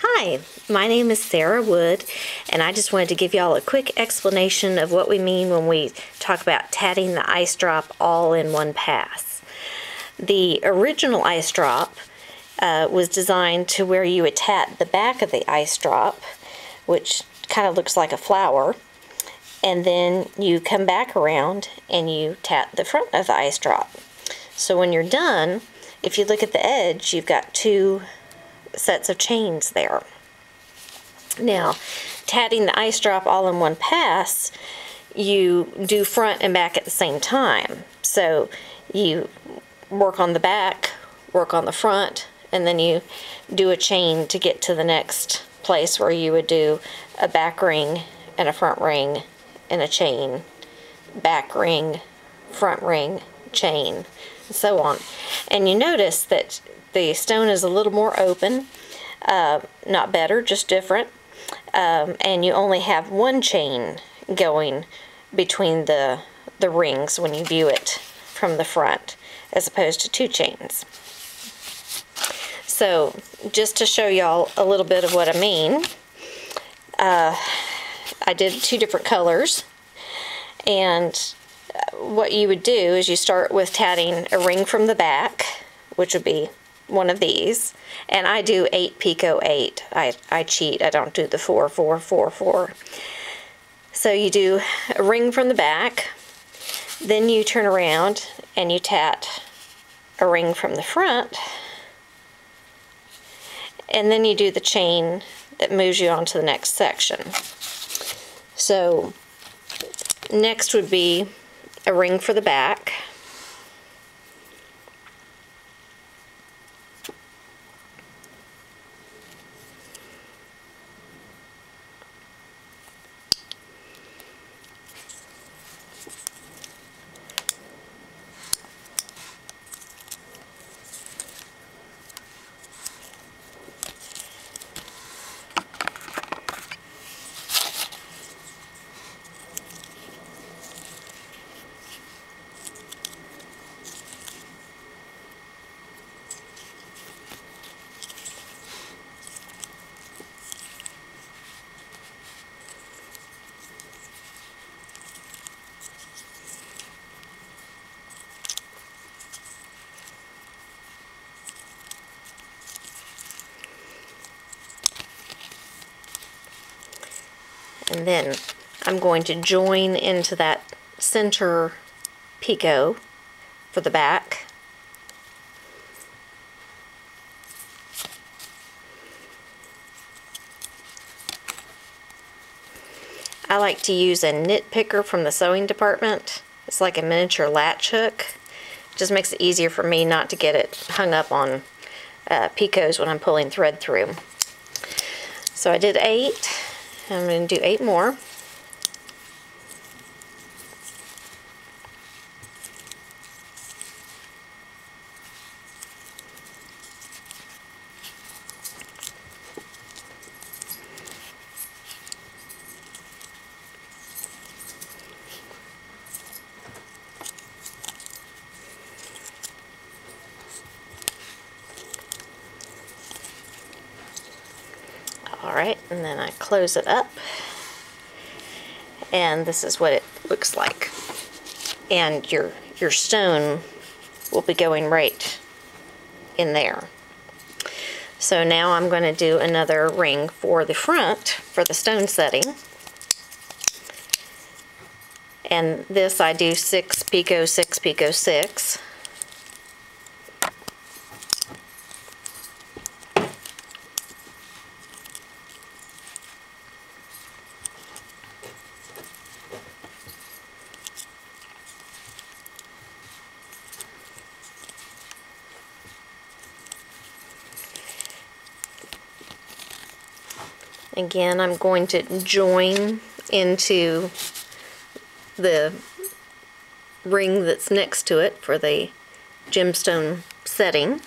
Hi, my name is Sarah Wood, and I just wanted to give y'all a quick explanation of what we mean when we talk about tatting the ice drop all in one pass. The original ice drop was designed to where you would tat the back of the ice drop, which kind of looks like a flower, and then you come back around and you tat the front of the ice drop. So when you're done, if you look at the edge, you've got two sets of chains there. Now, tatting the ice drop all in one pass, you do front and back at the same time. So you work on the back, work on the front, and then you do a chain to get to the next place where you would do a back ring and a front ring and a chain, back ring, front ring, chain, and so on. And you notice that the stone is a little more open, not better, just different, and you only have one chain going between the rings when you view it from the front, as opposed to two chains. So just to show y'all a little bit of what I mean, I did two different colors, and what you would do is you start with tatting a ring from the back, which would be one of these, and I do 8 picot 8. I cheat. I don't do the 4 4 4 4. So you do a ring from the back, then you turn around and you tat a ring from the front, and then you do the chain that moves you on to the next section. So next would be a ring for the back, and then I'm going to join into that center picot for the back. I like to use a knit picker from the sewing department. It's like a miniature latch hook. It just makes it easier for me not to get it hung up on picots when I'm pulling thread through. So I did 8. I'm going to do 8 more. Alright, and then I close it up, and this is what it looks like. And your stone will be going right in there. So now I'm going to do another ring for the front for the stone setting. And this I do 6 picot 6 picot 6. Again, I'm going to join into the ring that's next to it for the gemstone setting.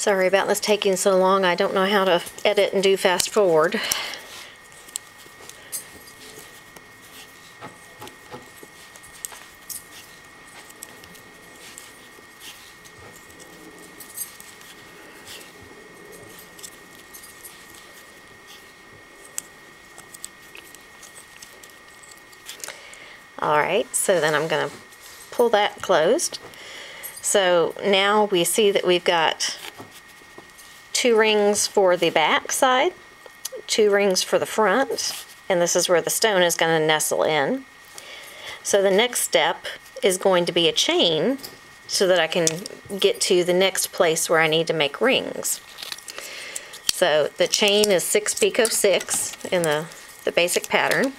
Sorry about this taking so long. I don't know how to edit and do fast forward. Alright, so then I'm going to pull that closed. So now we see that we've got 2 rings for the back side, 2 rings for the front, and this is where the stone is going to nestle in. So the next step is going to be a chain so that I can get to the next place where I need to make rings. So the chain is 6 picot 6 in the basic pattern.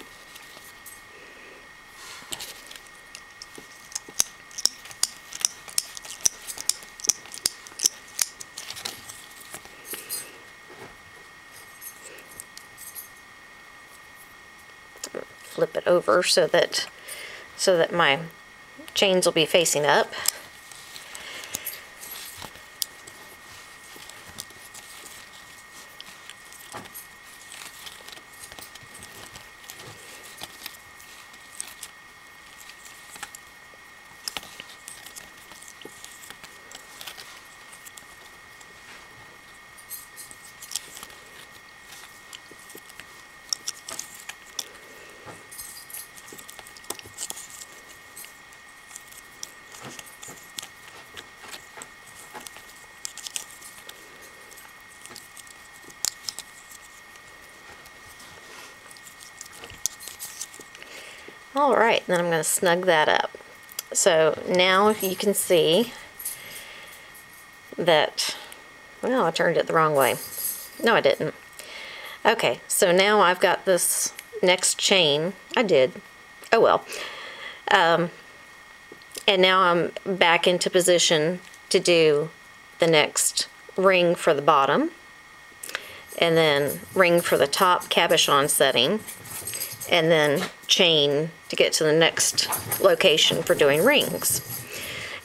Flip it over so that my chains will be facing up. Alright, then I'm going to snug that up. So now you can see that, well, I turned it the wrong way. No, I didn't. Okay, so now I've got this next chain. I did. Oh well. And now I'm back into position to do the next ring for the bottom, and then ring for the top cabochon setting, and then chain to get to the next location for doing rings.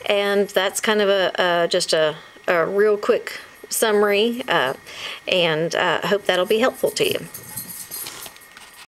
And that's kind of just a real quick summary, and I hope that'll be helpful to you.